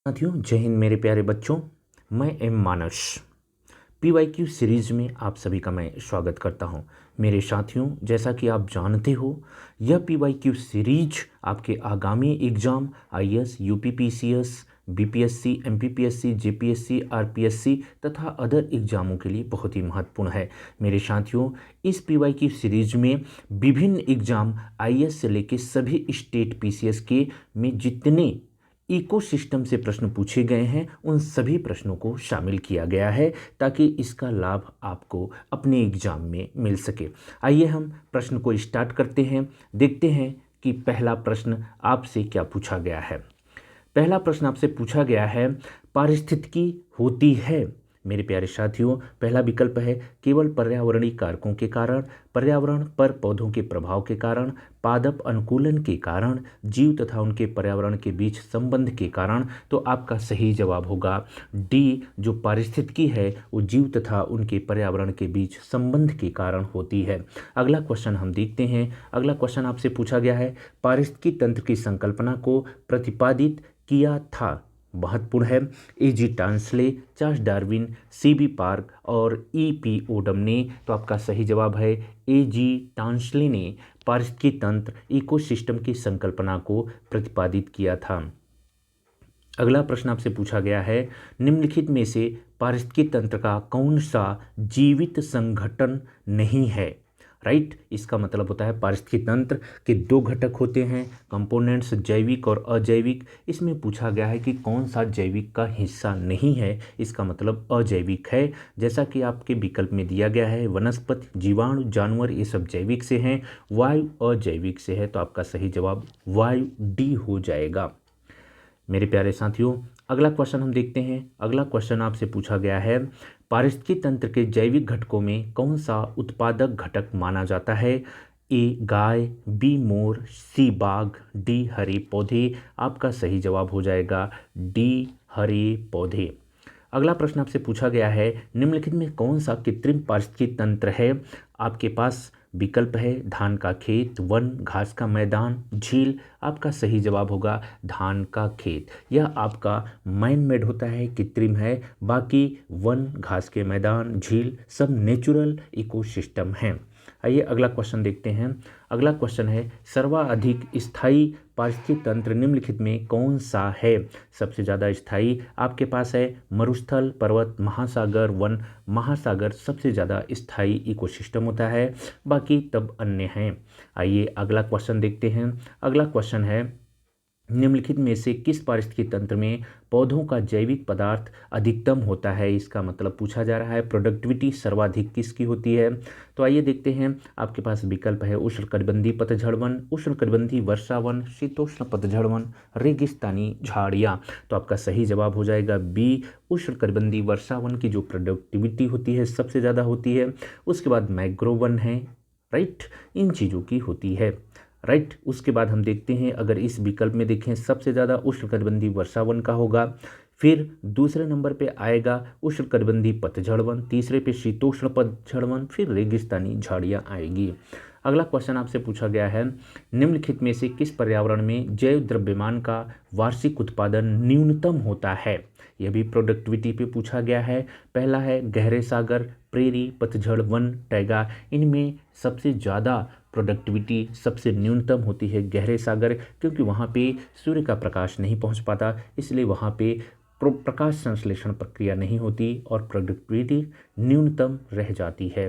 साथियों, जय हिंद मेरे प्यारे बच्चों। मैं एम मानस PYQ सीरीज में आप सभी का मैं स्वागत करता हूं। मेरे साथियों, जैसा कि आप जानते हो, यह PYQ सीरीज आपके आगामी exam IAS, UPPCS, BPSC, MPPSC, JPSC, RPSC तथा अदर एग्जामों के लिए बहुत ही महत्वपूर्ण है। मेरे साथियों, इस PYQ सीरीज में विभिन्न एग्जाम IAS से लेकर सभी स्टेट PCS के में जितने इकोसिस्टम से प्रश्न पूछे गए हैं उन सभी प्रश्नों को शामिल किया गया है ताकि इसका लाभ आपको अपने एग्जाम में मिल सके। आइए हम प्रश्न को स्टार्ट करते हैं। देखते हैं कि पहला प्रश्न आपसे क्या पूछा गया है। पहला प्रश्न आपसे पूछा गया है, पारिस्थितिकी होती है। मेरे प्यारे साथियों, पहला विकल्प है केवल पर्यावरणीय कारकों के कारण, पर्यावरण पर पौधों के प्रभाव के कारण, पादप अनुकूलन के कारण, जीव तथा उनके पर्यावरण के बीच संबंध के कारण। तो आपका सही जवाब होगा डी, जो पारिस्थितिकी है वो जीव तथा उनके पर्यावरण के बीच संबंध के कारण होती है। अगला क्वेश्चन हम देखते हैं। अगला क्वेश्चन आपसे पूछा गया है, पारिस्थितिकी तंत्र की संकल्पना को प्रतिपादित किया था। महत्वपूर्ण है। A.G. Tansley, Charles Darwin, C.B. Park और E.P. ओडम ने। तो आपका सही जवाब है A.G. टांसले ने पारिस्थितिकी तंत्र इकोसिस्टम की संकल्पना को प्रतिपादित किया था। अगला प्रश्न आपसे पूछा गया है, निम्नलिखित में से पारिस्थितिकी तंत्र का कौन सा जीवित संगठन नहीं है। राइट, इसका मतलब होता है पारिस्थितिकी तंत्र के दो घटक होते हैं, कंपोनेंट्स, जैविक और अजैविक। इसमें पूछा गया है कि कौन सा जैविक का हिस्सा नहीं है, इसका मतलब अजैविक है। जैसा कि आपके विकल्प में दिया गया है, वनस्पति, जीवाणु, जानवर, ये सब जैविक से हैं, वायु अजैविक से है। तो आपका सही जवाब वायु डी हो जाएगा। मेरे प्यारे साथियों, अगला क्वेश्चन हम देखते हैं। अगला क्वेश्चन आपसे पूछा गया है, पारिस्थितिकी तंत्र के जैविक घटकों में कौन सा उत्पादक घटक माना जाता है। ए गाय, बी मोर, सी बाघ, डी हरे पौधे। आपका सही जवाब हो जाएगा डी हरे पौधे। अगला प्रश्न आपसे पूछा गया है, निम्नलिखित में कौन सा कृत्रिम पारिस्थितिकी तंत्र है। आपके पास विकल्प है धान का खेत, वन, घास का मैदान, झील। आपका सही जवाब होगा धान का खेत। यह आपका मैन मेड होता है, कृत्रिम है। बाकी वन, घास के मैदान, झील सब नेचुरल इकोसिस्टम हैं। आइए अगला क्वेश्चन देखते हैं। अगला क्वेश्चन है, सर्वाधिक स्थायी पारिस्थितिकी तंत्र निम्नलिखित में कौन सा है। सबसे ज़्यादा स्थायी आपके पास है मरुस्थल, पर्वत, महासागर, वन। महासागर सबसे ज़्यादा स्थायी इकोसिस्टम होता है, बाकी तब अन्य हैं। आइए अगला क्वेश्चन देखते हैं। अगला क्वेश्चन है, निम्नलिखित में से किस पारिस्थितिकी तंत्र में पौधों का जैविक पदार्थ अधिकतम होता है। इसका मतलब पूछा जा रहा है प्रोडक्टिविटी सर्वाधिक किसकी होती है। तो आइए देखते हैं। आपके पास विकल्प है उष्णकटिबंधीय पतझड़ वन, उष्णकटिबंधीय वर्षा वन, शीतोष्ण पतझड़ वन, रेगिस्तानी झाड़ियाँ। तो आपका सही जवाब हो जाएगा बी, उष्णकटिबंधीय वर्षा वन की जो प्रोडक्टिविटी होती है सबसे ज़्यादा होती है। उसके बाद मैंग्रोव वन है, राइट, इन चीज़ों की होती है। राइट, उसके बाद हम देखते हैं, अगर इस विकल्प में देखें सबसे ज़्यादा उष्णकटिबंधीय वर्षा वन का होगा, फिर दूसरे नंबर पे आएगा उष्णकटिबंधीय पतझड़ वन, तीसरे पे शीतोष्ण पतझड़ वन, फिर रेगिस्तानी झाड़ियाँ आएगी। अगला क्वेश्चन आपसे पूछा गया है, निम्नलिखित में से किस पर्यावरण में जैव द्रव्यमान का वार्षिक उत्पादन न्यूनतम होता है। यह भी प्रोडक्टिविटी पे पूछा गया है। पहला है गहरे सागर, प्रेरी, पतझड़, वन, टैगा। इनमें सबसे ज़्यादा प्रोडक्टिविटी सबसे न्यूनतम होती है गहरे सागर, क्योंकि वहाँ पे सूर्य का प्रकाश नहीं पहुँच पाता, इसलिए वहाँ पे प्रकाश संश्लेषण प्रक्रिया नहीं होती और प्रोडक्टिविटी न्यूनतम रह जाती है।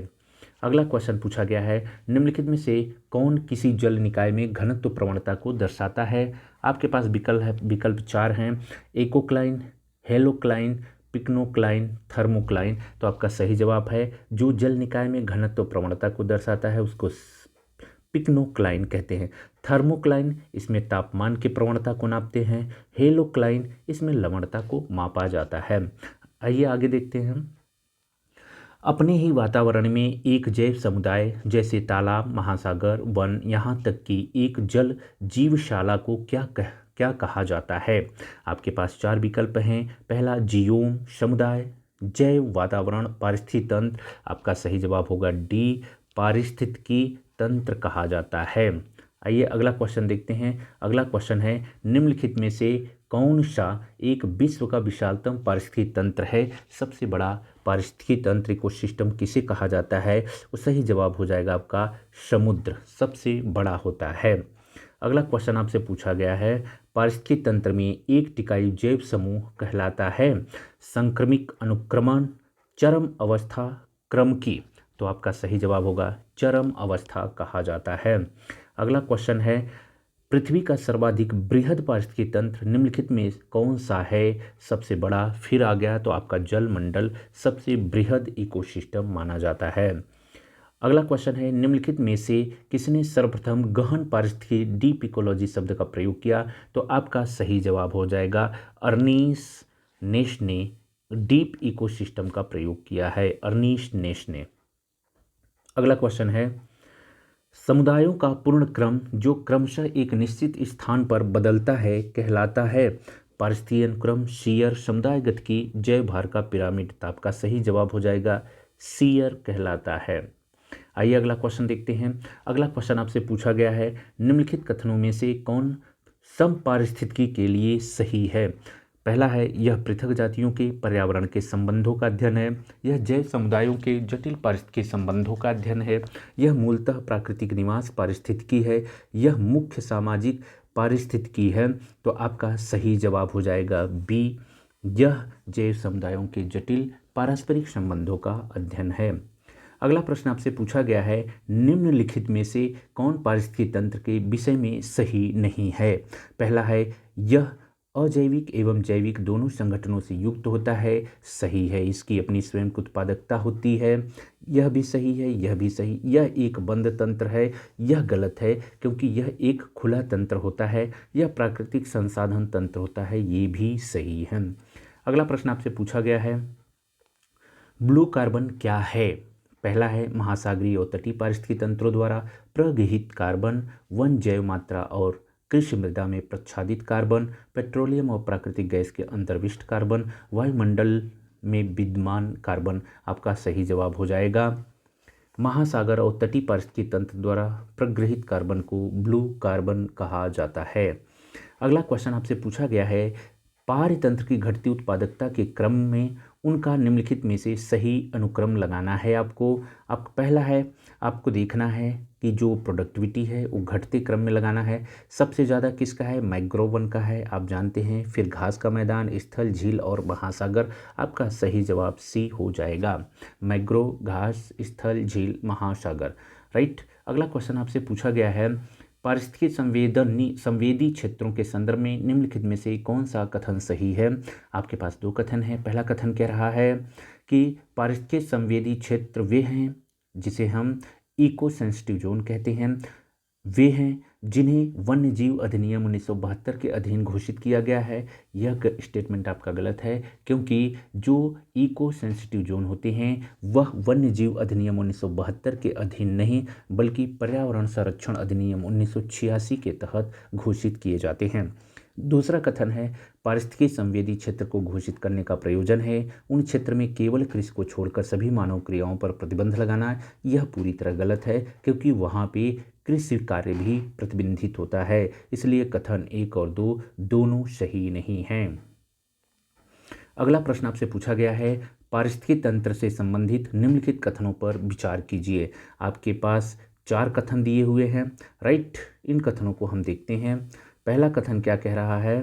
अगला क्वेश्चन पूछा गया है, निम्नलिखित में से कौन किसी जल निकाय में घनत्व प्रवणता को दर्शाता है। आपके पास विकल्प 4 हैं, एकोक्लाइन, हेलोक्लाइन, पिक्नोक्लाइन, थर्मोक्लाइन। तो आपका सही जवाब है जो जल निकाय में घनत्व प्रवणता को दर्शाता है उसको पिक्नोक्लाइन कहते हैं। थर्मोक्लाइन इसमें तापमान की प्रवणता को नापते हैं। हेलोक्लाइन इसमें लवणता को मापा जाता है। आइए आगे देखते हैं। अपने ही वातावरण में एक जैव समुदाय जैसे तालाब, महासागर, वन, यहाँ तक कि एक जल जीवशाला को क्या कहा जाता है। आपके पास 4 विकल्प हैं। पहला जियोम, समुदाय, जैव, वातावरण, पारिस्थितिकी तंत्र। आपका सही जवाब होगा डी, पारिस्थितिकी तंत्र कहा जाता है। आइए अगला क्वेश्चन देखते हैं। अगला क्वेश्चन है, निम्नलिखित में से कौन सा एक विश्व का विशालतम पारिस्थितिकी तंत्र है? सबसे बड़ा पारिस्थितिकी तंत्र इकोसिस्टम किसे कहा जाता है? वो सही जवाब हो जाएगा आपका समुद्र सबसे बड़ा होता है। अगला क्वेश्चन आपसे पूछा गया है, पारिस्थितिकी तंत्र में एक टिकाऊ जैव समूह कहलाता है संक्रमिक अनुक्रमण, चरम अवस्था, क्रमकी। तो आपका सही जवाब होगा चरम अवस्था कहा जाता है। अगला क्वेश्चन है, पृथ्वी का सर्वाधिक बृहद पारिस्थितिकी तंत्र निम्नलिखित में कौन सा है? सबसे बड़ा फिर आ गया तो आपका जल मंडल सबसे बृहद इकोसिस्टम माना जाता है। अगला क्वेश्चन है, निम्नलिखित में से किसने सर्वप्रथम गहन पारिस्थितिकी डीप इकोलॉजी शब्द का प्रयोग किया? तो आपका सही जवाब हो जाएगा अर्नीस्ट नेश ने डीप इकोसिस्टम का प्रयोग किया है, अर्नीस्ट नेश ने। अगला क्वेश्चन है, समुदायों का पूर्ण क्रम जो क्रमशः एक निश्चित स्थान पर बदलता है कहलाता है पारिस्थितिकी अनुक्रम, शीयर, समुदायगत की, जैव भार का पिरामिड। तो आपका सही जवाब हो जाएगा शीयर कहलाता है। आइए अगला क्वेश्चन देखते हैं। अगला क्वेश्चन आपसे पूछा गया है, निम्नलिखित कथनों में से कौन समपारिस्थितिकी के लिए सही है? पहला है, यह पृथक जातियों के पर्यावरण के संबंधों का अध्ययन है। यह जैव समुदायों के जटिल पारिस्थितिकी संबंधों का अध्ययन है। यह मूलतः प्राकृतिक निवास पारिस्थितिकी है। यह मुख्य सामाजिक पारिस्थितिकी है। तो आपका सही जवाब हो जाएगा बी, यह जैव समुदायों के जटिल पारस्परिक संबंधों का अध्ययन है। अगला प्रश्न आपसे पूछा गया है, निम्नलिखित में से कौन पारिस्थितिकी तंत्र के विषय में सही नहीं है? पहला है, यह अजैविक एवं जैविक दोनों संगठनों से युक्त होता है। सही है, इसकी अपनी स्वयं की उत्पादकता होती है। यह भी सही है, यह भी सही। यह एक बंद तंत्र है, यह गलत है क्योंकि यह एक खुला तंत्र होता है। यह प्राकृतिक संसाधन तंत्र होता है, ये भी सही है। अगला प्रश्न आपसे पूछा गया है, ब्लू कार्बन क्या है? पहला है, महासागरीय और तटीय पारिस्थितिकी तंत्रों द्वारा प्रगृहीत कार्बन, वन जैव मात्रा और कृषि मृदा में प्रच्छादित कार्बन, पेट्रोलियम और प्राकृतिक गैस के अंतर्विष्ट कार्बन, वायुमंडल में विद्यमान कार्बन। आपका सही जवाब हो जाएगा महासागर और तटीय पारिस्थितिकी तंत्र द्वारा प्रगृहीत कार्बन को ब्लू कार्बन कहा जाता है। अगला क्वेश्चन आपसे पूछा गया है, पारतंत्र की घटती उत्पादकता के क्रम में उनका निम्नलिखित में से सही अनुक्रम लगाना है आपको। पहला है, आपको देखना है कि जो प्रोडक्टिविटी है वो घटते क्रम में लगाना है। सबसे ज़्यादा किसका है? मैंग्रोव वन का है, आप जानते हैं। फिर घास का मैदान, स्थल, झील और महासागर। आपका सही जवाब सी हो जाएगा, मैंग्रोव, घास, स्थल, झील, महासागर। राइट। अगला क्वेश्चन आपसे पूछा गया है, पारिस्थितिकी संवेदी क्षेत्रों के संदर्भ में निम्नलिखित में से कौन सा कथन सही है? आपके पास दो कथन है। पहला कथन कह रहा है कि पारिस्थितिकी संवेदी क्षेत्र वे हैं जिसे हम इको सेंसिटिव जोन कहते हैं, वे हैं जिन्हें वन्य जीव अधिनियम 1972 के अधीन घोषित किया गया है। यह स्टेटमेंट आपका गलत है क्योंकि जो इको सेंसिटिव जोन होते हैं वह वन्य जीव अधिनियम 1972 के अधीन नहीं बल्कि पर्यावरण संरक्षण अधिनियम 1986 के तहत घोषित किए जाते हैं। दूसरा कथन है, पारिस्थितिकी संवेदी क्षेत्र को घोषित करने का प्रयोजन है उन क्षेत्र में केवल कृषि को छोड़कर सभी मानव क्रियाओं पर प्रतिबंध लगाना। यह पूरी तरह गलत है क्योंकि वहाँ पे कृषि कार्य भी प्रतिबंधित होता है, इसलिए कथन 1 और 2 दोनों सही नहीं हैं। अगला प्रश्न आपसे पूछा गया है, पारिस्थितिकी तंत्र से संबंधित निम्नलिखित कथनों पर विचार कीजिए। आपके पास 4 कथन दिए हुए हैं। राइट, इन कथनों को हम देखते हैं। पहला कथन क्या कह रहा है?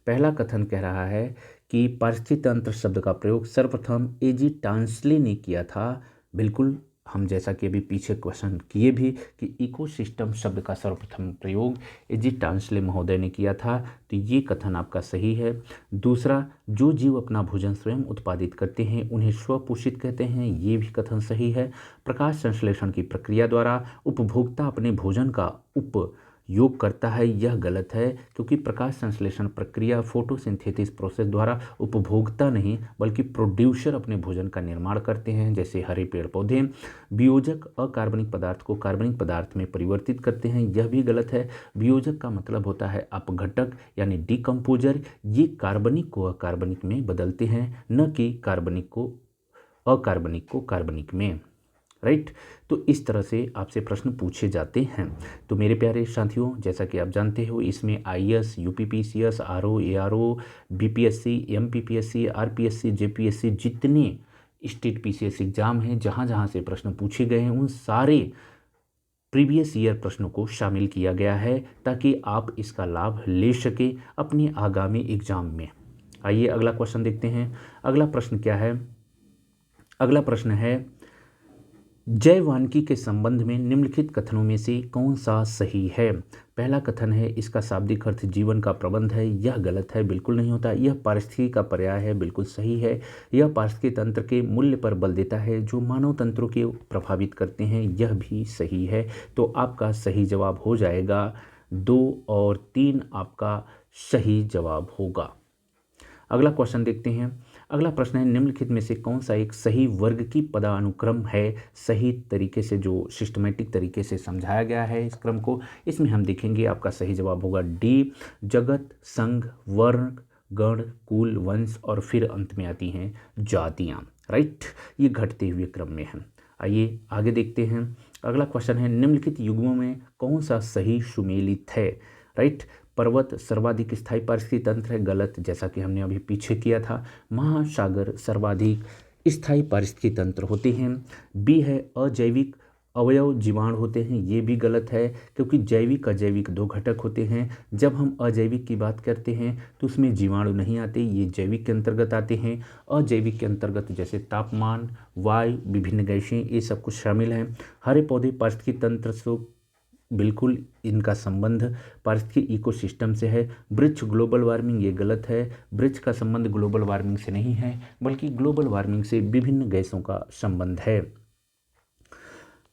पहला कथन कह रहा है कि पारिस्थितिकी तंत्र शब्द का प्रयोग सर्वप्रथम एजी टांसले ने किया था। बिल्कुल, हम जैसा कि अभी पीछे क्वेश्चन किए भी कि इकोसिस्टम शब्द का सर्वप्रथम प्रयोग एजी टांसले महोदय ने किया था, तो ये कथन आपका सही है। दूसरा, जो जीव अपना भोजन स्वयं उत्पादित करते हैं उन्हें स्वपोषित कहते हैं, ये भी कथन सही है। प्रकाश संश्लेषण की प्रक्रिया द्वारा उपभोक्ता अपने भोजन का उपयोग करता है, यह गलत है क्योंकि प्रकाश संश्लेषण प्रक्रिया फोटोसिंथेसिस प्रोसेस द्वारा उपभोक्ता नहीं बल्कि प्रोड्यूसर अपने भोजन का निर्माण करते हैं, जैसे हरे पेड़ पौधे। वियोजक अकार्बनिक पदार्थ को कार्बनिक पदार्थ में परिवर्तित करते हैं, यह भी गलत है। वियोजक का मतलब होता है अपघटक यानी डिकम्पोजर। ये कार्बनिक को अकार्बनिक में बदलते हैं, न कि कार्बनिक को अकार्बनिक में। राइट। तो इस तरह से आपसे प्रश्न पूछे जाते हैं। तो मेरे प्यारे साथियों, जैसा कि आप जानते हो, इसमें IAS, UPPCS, RO, ARO, BPSC, MPPSC, RPSC, JPSC, जितने स्टेट पीसीएस एग्जाम हैं जहाँ जहाँ से प्रश्न पूछे गए हैं उन सारे प्रीवियस ईयर प्रश्नों को शामिल किया गया है ताकि आप इसका लाभ ले सके अपने आगामी एग्जाम में। आइए अगला क्वेश्चन देखते हैं। अगला प्रश्न क्या है? अगला प्रश्न है, जैववानिकी के संबंध में निम्नलिखित कथनों में से कौन सा सही है? पहला कथन है, इसका शाब्दिक अर्थ जीवन का प्रबंध है। यह गलत है, बिल्कुल नहीं होता। यह पारिस्थितिकी का पर्याय है, बिल्कुल सही है। यह पारिस्थितिकी तंत्र के मूल्य पर बल देता है जो मानव तंत्रों को प्रभावित करते हैं। यह भी सही है। तो आपका सही जवाब हो जाएगा 2 और 3 आपका सही जवाब होगा। अगला क्वेश्चन देखते हैं। अगला प्रश्न है, निम्नलिखित में से कौन सा एक सही वर्ग की पदानुक्रम है? सही तरीके से, जो सिस्टमेटिक तरीके से समझाया गया है इस क्रम को, इसमें हम देखेंगे आपका सही जवाब होगा डी। जगत, संघ, वर्ण, गण, कुल, वंश और फिर अंत में आती हैं जातियाँ। राइट, ये घटते हुए क्रम में है। आइए आगे देखते हैं। अगला क्वेश्चन है, निम्नलिखित युग्मों में कौन सा सही सुमेलित है? राइट, पर्वत सर्वाधिक स्थायी पारिस्थितिक तंत्र है, गलत, जैसा कि हमने अभी पीछे किया था। महासागर सर्वाधिक स्थायी पारिस्थितिक तंत्र होते हैं। बी है, अजैविक अवयव जीवाणु होते हैं, ये भी गलत है क्योंकि जैविक अजैविक 2 घटक होते हैं। जब हम अजैविक की बात करते हैं तो उसमें जीवाणु नहीं आते, ये जैविक के अंतर्गत आते हैं। अजैविक के अंतर्गत जैसे तापमान, वायु, विभिन्न गैसें, ये सब कुछ शामिल हैं। हरे पौधे पारिस्थितिक तंत्र से बिल्कुल इनका संबंध पारिस्थितिक इकोसिस्टम से है। वृक्ष ग्लोबल वार्मिंग, ये गलत है। वृक्ष का संबंध ग्लोबल वार्मिंग से नहीं है बल्कि ग्लोबल वार्मिंग से विभिन्न गैसों का संबंध है।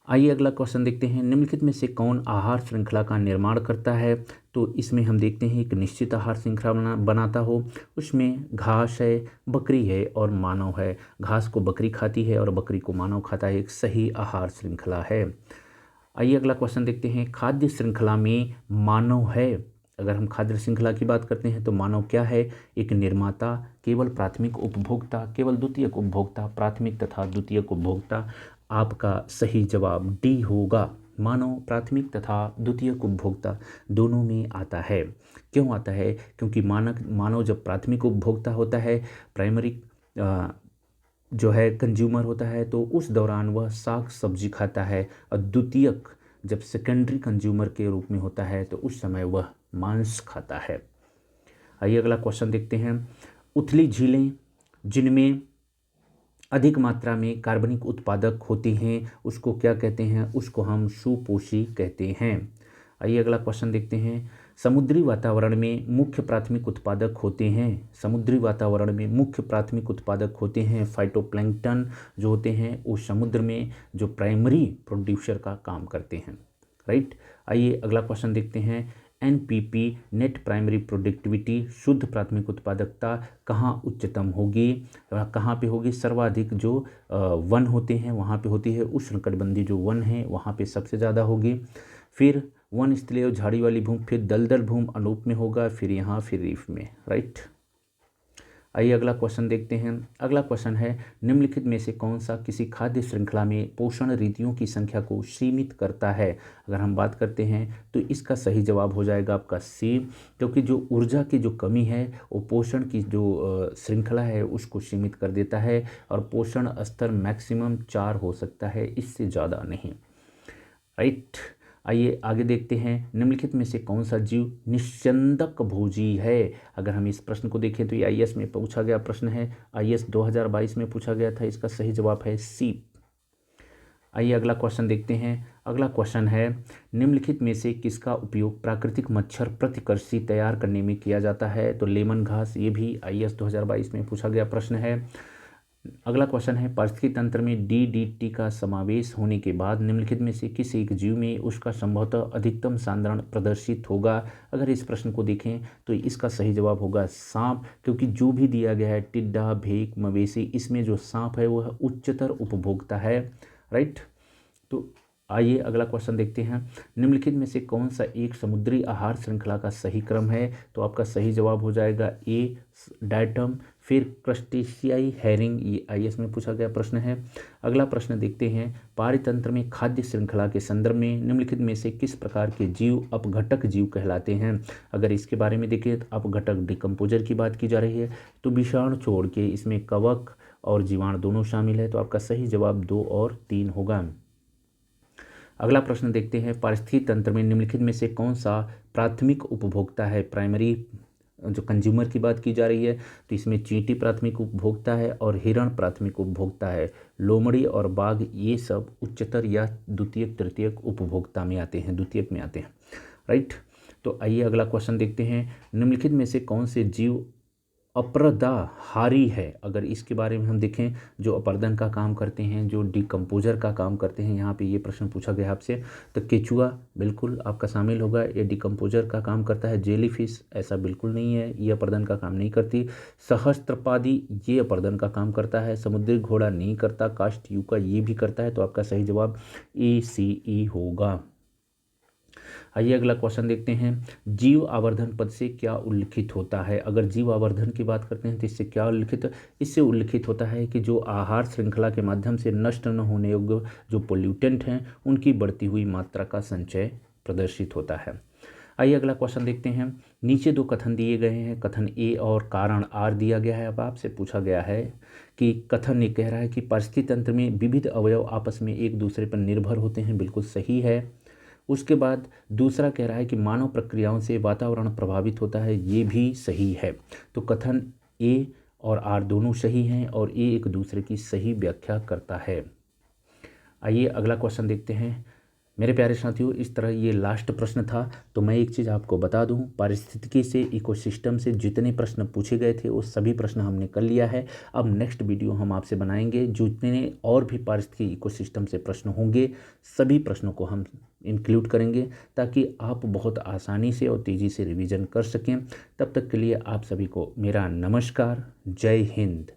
आइए अगला क्वेश्चन देखते हैं। निम्नलिखित में से कौन आहार श्रृंखला का निर्माण करता है? तो इसमें हम देखते हैं एक निश्चित आहार श्रृंखला बनाता हो, उसमें घास है, बकरी है और मानव है। घास को बकरी खाती है और बकरी को मानव खाता है, एक सही आहार श्रृंखला है। आइए अगला क्वेश्चन देखते हैं। खाद्य श्रृंखला में मानव है। अगर हम खाद्य श्रृंखला की बात करते हैं तो मानव क्या है? एक निर्माता, केवल प्राथमिक उपभोक्ता, केवल द्वितीयक उपभोक्ता, प्राथमिक तथा द्वितीयक उपभोक्ता। आपका सही जवाब डी होगा। मानव प्राथमिक तथा द्वितीयक उपभोक्ता दोनों में आता है। क्यों आता है? क्योंकि मानव जब प्राथमिक उपभोक्ता होता है, प्राइमरी जो है कंज्यूमर होता है, तो उस दौरान वह साग सब्जी खाता है, और द्वितीयक जब सेकेंडरी कंज्यूमर के रूप में होता है तो उस समय वह मांस खाता है। आइए अगला क्वेश्चन देखते हैं। उथली झीलें जिनमें अधिक मात्रा में कार्बनिक उत्पादक होते हैं उसको क्या कहते हैं? उसको हम सुपोषी कहते हैं। आइए अगला क्वेश्चन देखते हैं। समुद्री वातावरण में मुख्य प्राथमिक उत्पादक होते हैं। समुद्री वातावरण में मुख्य प्राथमिक उत्पादक होते हैं फाइटोप्लैंक्टन जो होते हैं, वो समुद्र में जो प्राइमरी प्रोड्यूसर का काम करते हैं। राइट। आइए अगला क्वेश्चन देखते हैं। एनपीपी नेट प्राइमरी प्रोडक्टिविटी, शुद्ध प्राथमिक उत्पादकता कहाँ उच्चतम होगी? कहाँ पे होगी? सर्वाधिक जो वन होते हैं वहाँ पे होती है। उष्णकटिबंधीय जो वन है वहाँ पे सबसे ज़्यादा होगी। फिर वन स्थलीय झाड़ी वाली भूमि, फिर दलदल भूमि अनूप में होगा, फिर यहाँ, फिर रीफ में। राइट। आइए अगला क्वेश्चन देखते हैं। अगला क्वेश्चन है, निम्नलिखित में से कौन सा किसी खाद्य श्रृंखला में पोषण रीतियों की संख्या को सीमित करता है? अगर हम बात करते हैं तो इसका सही जवाब हो जाएगा आपका सी, क्योंकि जो ऊर्जा की जो कमी है वो पोषण की जो श्रृंखला है उसको सीमित कर देता है, और पोषण स्तर मैक्सिमम 4 हो सकता है, इससे ज़्यादा नहीं। राइट। आइए आगे देखते हैं। निम्नलिखित में से कौन सा जीव निस्यंदक भोजी है? अगर हम इस प्रश्न को देखें तो ये आईएएस में पूछा गया प्रश्न है, आईएएस 2022 में पूछा गया था। इसका सही जवाब है सी। आइए अगला क्वेश्चन देखते हैं। अगला क्वेश्चन है, निम्नलिखित में से किसका उपयोग प्राकृतिक मच्छर प्रतिकर्षी तैयार करने में किया जाता है? तो लेमन घास, ये भी आईएएस 2022 में पूछा गया प्रश्न है। अगला क्वेश्चन है, पारिस्थितिकी तंत्र में डीडीटी का समावेश होने के बाद निम्नलिखित में से किस एक जीव में उसका संभवतः अधिकतम सांद्रण प्रदर्शित होगा? अगर इस प्रश्न को देखें तो इसका सही जवाब होगा सांप, क्योंकि जो भी दिया गया है टिड्डा, भेक, मवेशी, इसमें जो सांप है वह उच्चतर उपभोक्ता है। राइट। तो आइए अगला क्वेश्चन देखते हैं। निम्नलिखित में से कौन सा एक समुद्री आहार श्रृंखला का सही क्रम है? तो आपका सही जवाब हो जाएगा ए, डायटम, फिर क्रस्टेशियाई हैरिंग, ये IAS में पूछा गया प्रश्न है। अगला प्रश्न देखते हैं, पारितंत्र में खाद्य श्रृंखला के संदर्भ में निम्नलिखित में से किस प्रकार के जीव अपघटक जीव कहलाते हैं। अगर इसके बारे में देखें तो अपघटक डिकम्पोजर की बात की जा रही है, तो विषाणु छोड़ के इसमें कवक और जीवाणु दोनों शामिल है, तो आपका सही जवाब 2 और 3 होगा। अगला प्रश्न देखते हैं, पारिस्थितिकी तंत्र में निम्नलिखित में से कौन सा प्राथमिक उपभोक्ता है। प्राइमरी जो कंज्यूमर की बात की जा रही है, तो इसमें चींटी प्राथमिक उपभोक्ता है और हिरण प्राथमिक उपभोक्ता है। लोमड़ी और बाघ ये सब उच्चतर या द्वितीयक तृतीयक उपभोक्ता में आते हैं, द्वितीयक में आते हैं, राइट। तो आइए अगला क्वेश्चन देखते हैं, निम्नलिखित में से कौन से जीव अपरदाहारी है। अगर इसके बारे में हम देखें, जो अपर्दन का काम करते हैं, जो डिकम्पोजर का काम करते हैं, यहाँ पे ये प्रश्न पूछा गया आपसे, तो केचुआ बिल्कुल आपका शामिल होगा, ये डिकम्पोजर का काम करता है। जेलीफिश ऐसा बिल्कुल नहीं है, ये अपर्दन का काम नहीं करती। सहस्त्रपादी ये अपर्दन का काम करता है। समुद्री घोड़ा नहीं करता। काष्ठयुका ये भी करता है, तो आपका सही जवाब ACE होगा। आइए अगला क्वेश्चन देखते हैं, जीव आवर्धन पद से क्या उल्लिखित होता है। अगर जीव आवर्धन की बात करते हैं तो इससे क्या उल्लिखित, इससे उल्लिखित होता है कि जो आहार श्रृंखला के माध्यम से नष्ट न होने योग्य जो पोल्यूटेंट हैं उनकी बढ़ती हुई मात्रा का संचय प्रदर्शित होता है। आइए अगला क्वेश्चन देखते हैं, नीचे 2 कथन दिए गए हैं, कथन A और कारण R दिया गया है। अब आपसे पूछा गया है कि कथन ये कह रहा है कि पारिस्थितिकी तंत्र में विविध अवयव आपस में एक दूसरे पर निर्भर होते हैं, बिल्कुल सही है। उसके बाद दूसरा कह रहा है कि मानव प्रक्रियाओं से वातावरण प्रभावित होता है, ये भी सही है। तो कथन A और R दोनों सही हैं और A एक दूसरे की सही व्याख्या करता है। आइए अगला क्वेश्चन देखते हैं। मेरे प्यारे साथियों, इस तरह ये लास्ट प्रश्न था। तो मैं एक चीज़ आपको बता दूं, पारिस्थितिकी से, इकोसिस्टम से जितने प्रश्न पूछे गए थे वो सभी प्रश्न हमने कर लिया है। अब नेक्स्ट वीडियो हम आपसे बनाएंगे, जितने और भी पारिस्थितिकी इकोसिस्टम से प्रश्न होंगे सभी प्रश्नों को हम इंक्लूड करेंगे, ताकि आप बहुत आसानी से और तेज़ी से रिवीजन कर सकें। तब तक के लिए आप सभी को मेरा नमस्कार। जय हिंद।